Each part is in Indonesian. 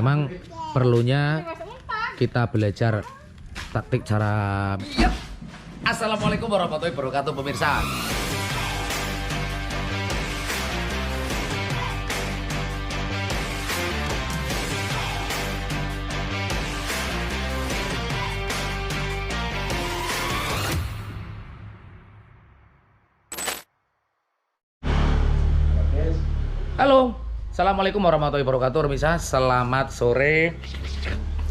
memang perlunya kita belajar taktik cara. Assalamualaikum warahmatullahi wabarakatuh pemirsa. Halo, assalamualaikum warahmatullahi wabarakatuh pemirsa. Selamat sore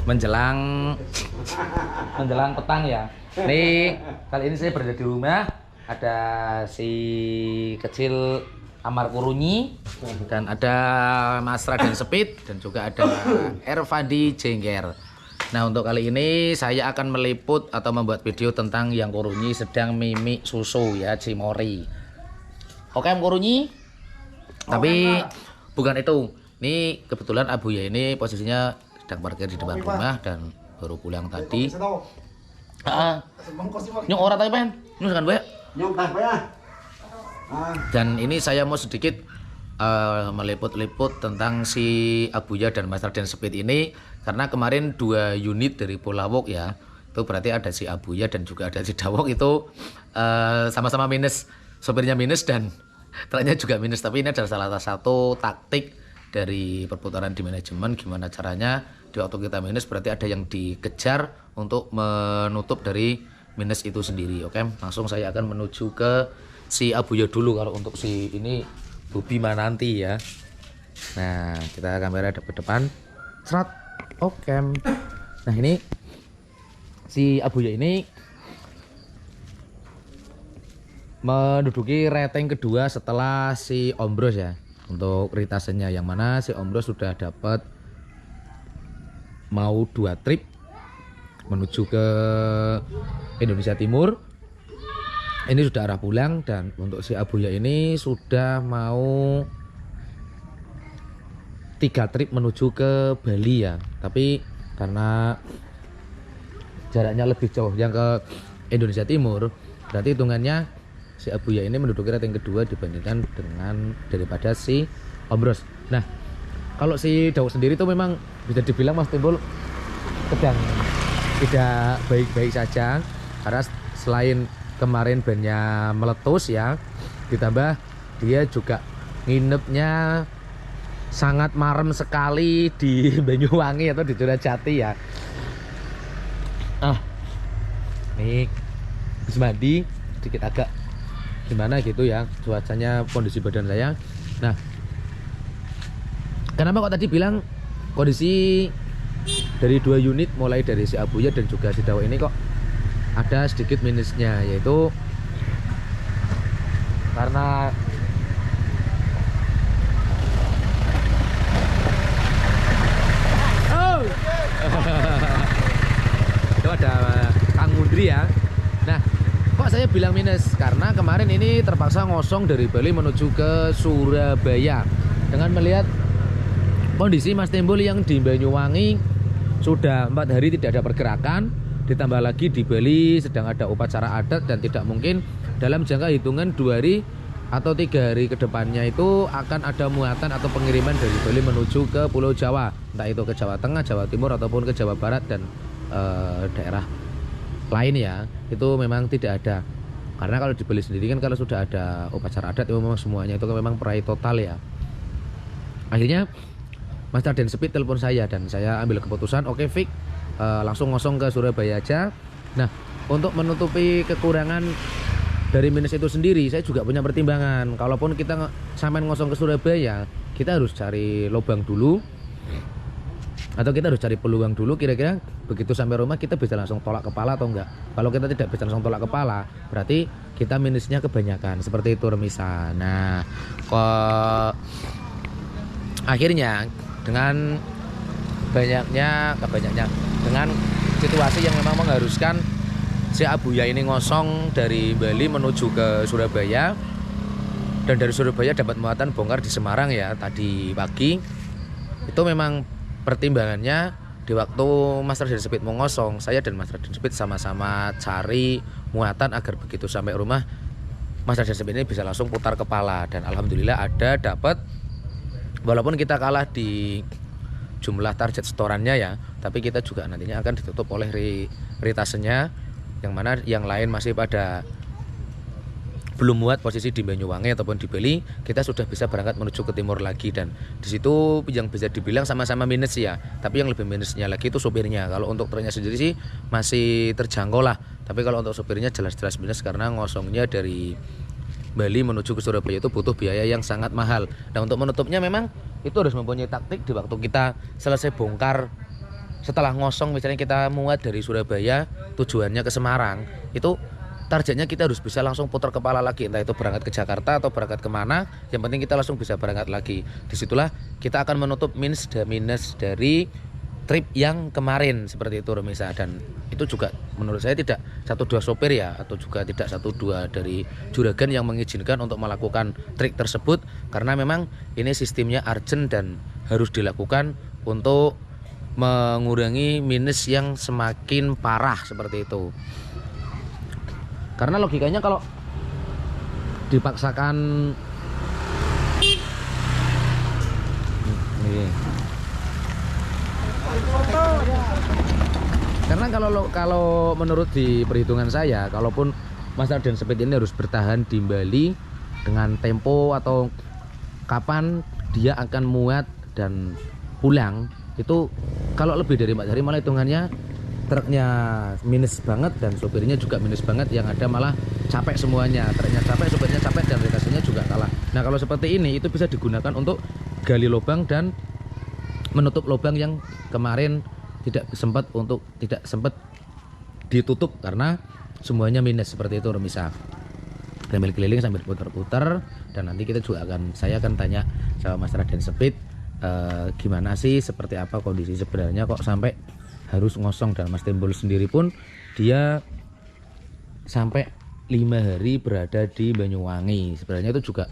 menjelang petang ya. Nih kali ini saya berada di rumah. Ada si kecil Amar Kurunyi dan ada Mas Raden Sepit dan juga ada Ervadi Jengger. Nah untuk kali ini saya akan meliput atau membuat video tentang yang Kurunyi sedang mimik susu ya, Cimori. Oke Kurunyi. Tapi bukan itu. Ini kebetulan Abuya ini posisinya sedang parkir di depan rumah dan baru pulang tadi. Nyong ora tapi pen. Nyong kan gue. Dan ini saya mau sedikit meliput-liput tentang si Abuya dan Mas Raden Sepit ini karena kemarin 2 unit dari Polawok ya. Itu berarti ada si Abuya dan juga ada si Dawok itu sama-sama minus. Sopirnya minus dan truknya juga minus, tapi ini adalah salah satu taktik dari perputaran di manajemen. Gimana caranya di waktu kita minus berarti ada yang dikejar untuk menutup dari minus itu sendiri. Oke, langsung saya akan menuju ke si Abuya dulu. Kalau untuk si ini Bobi Mananti ya. Nah kita kamera ke depan serat. Oke, nah ini si Abuya ini menduduki rating kedua setelah si Ombros ya untuk ritasennya, yang mana si Ombros sudah dapat mau 2 trip menuju ke Indonesia Timur. Ini sudah arah pulang, dan untuk si Abuya ini sudah mau 3 trip menuju ke Bali ya, tapi karena jaraknya lebih jauh yang ke Indonesia Timur, berarti hitungannya si Abuya ini menduduki rating kedua dibandingkan dengan daripada si Ombros. Nah, kalau si Dawok sendiri itu memang bisa dibilang Mas Timbul sedang tidak baik-baik saja, karena selain kemarin bannya meletus ya, ditambah dia juga nginepnya sangat marem sekali di Banyuwangi atau di Curacati ya. Nih habis mandi sedikit agak gimana gitu ya cuacanya, kondisi badan saya. Nah, kenapa kok tadi bilang kondisi dari 2 unit mulai dari si Abuya dan juga si Dawok ini kok ada sedikit minusnya, yaitu karena itu ada Kang Mundri ya. Nah, kok saya bilang minus? Karena kemarin ini terpaksa ngosong dari Bali menuju ke Surabaya. Dengan melihat kondisi Mas Timbul yang di Banyuwangi sudah 4 hari tidak ada pergerakan, ditambah lagi di Bali sedang ada upacara adat dan tidak mungkin dalam jangka hitungan 2 hari atau 3 hari ke depannya itu akan ada muatan atau pengiriman dari Bali menuju ke Pulau Jawa, entah itu ke Jawa Tengah, Jawa Timur ataupun ke Jawa Barat dan daerah lain ya, itu memang tidak ada. Karena kalau di Bali sendiri kan kalau sudah ada upacara adat itu memang semuanya itu kan memang perai total ya. Akhirnya Mas Raden Sepit telepon saya dan saya ambil keputusan oke fix, langsung ngosong ke Surabaya aja. Nah, untuk menutupi kekurangan dari minus itu sendiri saya juga punya pertimbangan. Kalaupun kita sampai ngosong ke Surabaya, kita harus cari lubang dulu atau kita harus cari peluang dulu, kira-kira begitu sampai rumah kita bisa langsung tolak kepala atau enggak. Kalau kita tidak bisa langsung tolak kepala, berarti kita minusnya kebanyakan, seperti itu remisa. Nah, kok akhirnya dengan dengan situasi yang memang mengharuskan si Abuya ini ngosong dari Bali menuju ke Surabaya, dan dari Surabaya dapat muatan bongkar di Semarang ya tadi pagi. Itu memang pertimbangannya di waktu Mas Raden Sepit mau ngosong, saya dan Mas Raden Sepit sama-sama cari muatan agar begitu sampai rumah Mas Raden Sepit ini bisa langsung putar kepala. Dan alhamdulillah ada dapat, walaupun kita kalah di jumlah target setorannya ya, tapi kita juga nantinya akan ditutup oleh retasenya, yang mana yang lain masih pada belum muat posisi di Banyuwangi ataupun di Bali, kita sudah bisa berangkat menuju ke timur lagi. Dan di situ yang bisa dibilang sama-sama minus ya, tapi yang lebih minusnya lagi itu sopirnya. Kalau untuk truknya sendiri sih masih terjangkau lah, tapi kalau untuk sopirnya jelas-jelas minus karena ngosongnya dari Bali menuju ke Surabaya itu butuh biaya yang sangat mahal. Nah, untuk menutupnya memang itu harus mempunyai taktik di waktu kita selesai bongkar. Setelah ngosong misalnya kita muat dari Surabaya tujuannya ke Semarang, itu targetnya kita harus bisa langsung putar kepala lagi, entah itu berangkat ke Jakarta atau berangkat kemana, yang penting kita langsung bisa berangkat lagi. Disitulah kita akan menutup minus dari trip yang kemarin seperti itu Remisa. Dan itu juga menurut saya tidak 1-2 sopir ya, atau juga tidak 1-2 dari juragan yang mengizinkan untuk melakukan trik tersebut, karena memang ini sistemnya urgent dan harus dilakukan untuk mengurangi minus yang semakin parah seperti itu. Karena logikanya kalau dipaksakan ini. Karena kalau menurut di perhitungan saya, kalaupun Mas Raden Speed ini harus bertahan di Bali dengan tempo atau kapan dia akan muat dan pulang, itu kalau lebih dari 4 hari malah hitungannya truknya minus banget dan sopirnya juga minus banget, yang ada malah capek semuanya. Truknya capek, sopirnya capek, dan retasinya juga kalah. Nah, kalau seperti ini itu bisa digunakan untuk gali lubang dan menutup lubang yang kemarin tidak sempat ditutup karena semuanya minus seperti itu Remisa. Sambil keliling sambil putar-putar, dan nanti saya akan tanya sama Mas Raden Speed gimana sih, seperti apa kondisi sebenarnya kok sampai harus ngosong. Dan Mas Timbul sendiri pun dia sampai 5 hari berada di Banyuwangi. Sebenarnya itu juga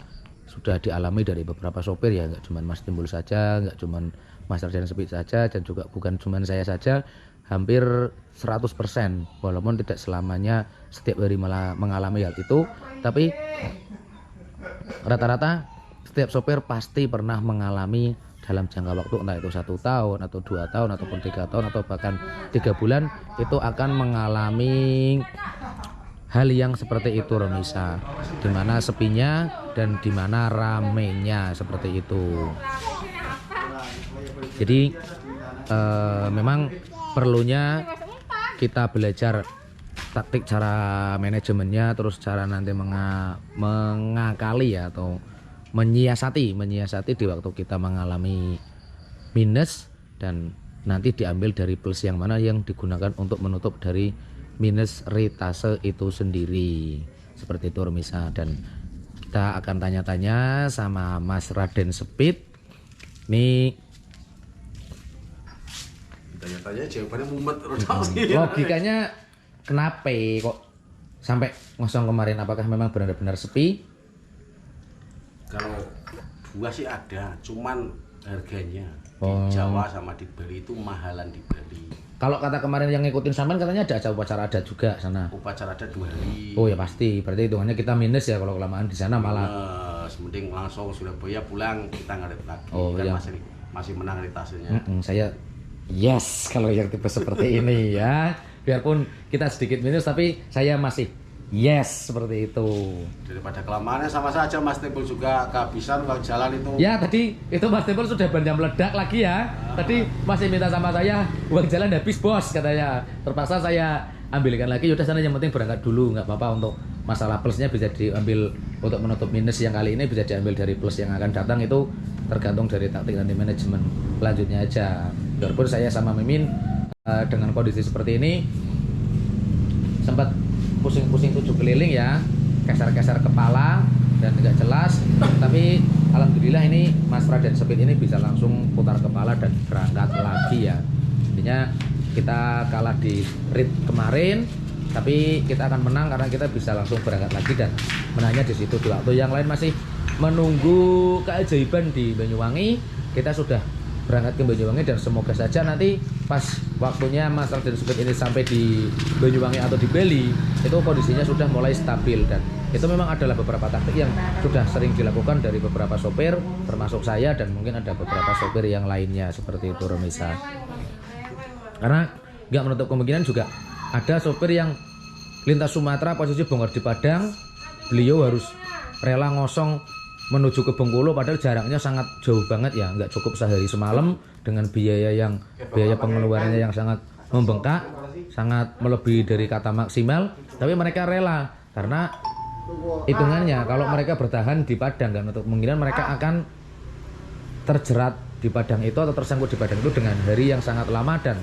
sudah dialami dari beberapa sopir ya, nggak cuma Mas Timbul saja, nggak cuma Mas Raden Speed saja, dan juga bukan cuma saya saja, hampir 100%, walaupun tidak selamanya setiap hari malah mengalami hal itu, tapi rata-rata setiap sopir pasti pernah mengalami dalam jangka waktu, entah itu 1 tahun atau 2 tahun ataupun 3 tahun atau bahkan 3 bulan, itu akan mengalami hal yang seperti itu Remisa, dimana sepinya dan dimana ramenya seperti itu. Jadi memang perlunya kita belajar taktik, cara manajemennya, terus cara nanti mengakali ya, atau menyiasati di waktu kita mengalami minus, dan nanti diambil dari plus yang mana yang digunakan untuk menutup dari minus retase itu sendiri, seperti itu Remisa. Dan kita akan tanya-tanya sama Mas Raden Speed nih. Tanya-tanya jawabannya mumet terus. Logikanya kenapa kok sampai ngosong kemarin? Apakah memang benar-benar sepi? Kalau gua sih ada, cuman harganya di Jawa sama di Bali itu mahalan di Bali. Kalau kata kemarin yang ngikutin sampean katanya ada upacara adat juga sana. Upacara adat 2 hari. Oh ya pasti, berarti hitungannya kita minus ya kalau kelamaan di sana malah. Mending langsung Surabaya pulang, kita ngarit lagi. Oh, kan iya. masih menang retasenya. Saya yes kalau yang tipe seperti ini ya. Biarpun kita sedikit minus tapi saya masih yes seperti itu. Daripada kelamaannya sama saja, Mas Timbul juga kehabisan uang jalan itu. Ya tadi itu Mas Timbul sudah banyak meledak lagi ya. Tadi masih minta sama saya uang jalan habis bos katanya. Terpaksa saya ambilkan lagi. Yaudah sana, yang penting berangkat dulu, nggak apa-apa. Untuk masalah plusnya bisa diambil, untuk menutup minus yang kali ini bisa diambil dari plus yang akan datang. Itu tergantung dari taktik nanti manajemen selanjutnya aja. Biarpun saya sama Mimin dengan kondisi seperti ini sempat pusing-pusing 7 keliling ya, keser-keser kepala dan tidak jelas, tapi alhamdulillah ini Mas Raden Speed ini bisa langsung putar kepala dan berangkat lagi ya. Intinya kita kalah di rit kemarin, tapi kita akan menang karena kita bisa langsung berangkat lagi, dan menangnya di situ. Di waktu yang lain masih menunggu keajaiban di Banyuwangi, kita sudah berangkat ke Banyuwangi, dan semoga saja nanti pas waktunya Mas Raden Speed ini sampai di Banyuwangi atau di Bali itu kondisinya sudah mulai stabil dan Itu memang adalah beberapa taktik yang sudah sering dilakukan dari beberapa sopir, termasuk saya dan mungkin ada beberapa sopir yang lainnya seperti itu Remisa. Karena nggak menutup kemungkinan juga ada sopir yang lintas Sumatera posisi bongkar di Padang, beliau harus rela ngosong menuju ke Bengkulu padahal jaraknya sangat jauh banget ya, nggak cukup sehari semalam dengan biaya pengeluarannya yang sangat membengkak, sangat melebihi dari kata maksimal, tapi mereka rela karena hitungannya kalau mereka bertahan di Padang kan untuk kemungkinan mereka akan terjerat di Padang itu atau tersangkut di Padang itu dengan hari yang sangat lama dan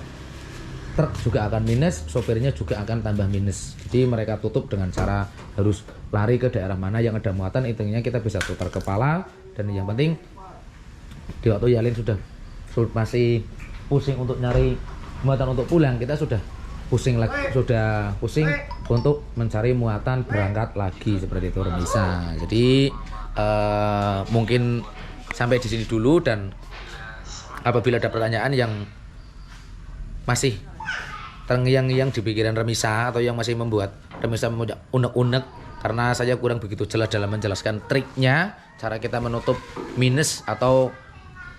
truk juga akan minus, sopirnya juga akan tambah minus. Jadi mereka tutup dengan cara harus lari ke daerah mana yang ada muatan, intinya kita bisa putar kepala. Dan yang penting di waktu Yalin sudah masih pusing untuk nyari muatan untuk pulang, kita sudah pusing untuk mencari muatan berangkat lagi seperti itu Remisa. Jadi mungkin sampai di sini dulu, dan apabila ada pertanyaan yang masih terngiang-ngiang di pikiran Remisa atau yang masih membuat Remisa unek-unek karena saya kurang begitu jelas dalam menjelaskan triknya, cara kita menutup minus atau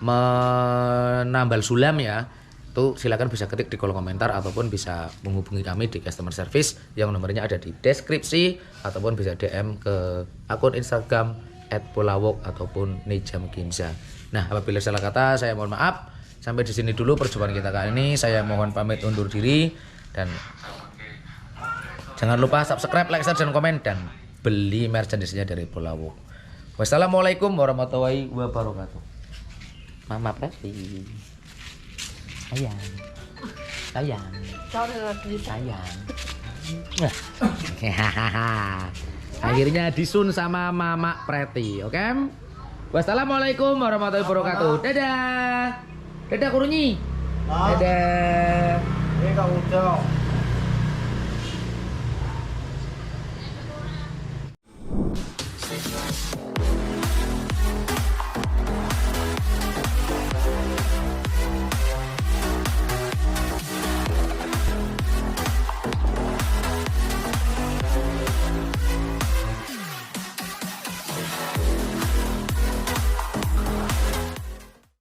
menambal sulam ya, itu silakan bisa ketik di kolom komentar ataupun bisa menghubungi kami di customer service yang nomornya ada di deskripsi, ataupun bisa DM ke akun Instagram @polawok ataupun Nejam Ginza. Nah, apabila salah kata saya mohon maaf. Sampai di sini dulu perjumpaan kita kali ini. Saya mohon pamit undur diri dan jangan lupa subscribe, like, share, dan komen dan beli merchandise-nya dari Polawok. Wassalamualaikum warahmatullahi wabarakatuh. Mama Preti. Sayang. Sayang. Sayang. Akhirnya disun sama Mama Preti, oke? Wassalamualaikum warahmatullahi wabarakatuh. Dadah. Dadah Kurunyi. Dadah. Ini Kang Ucok.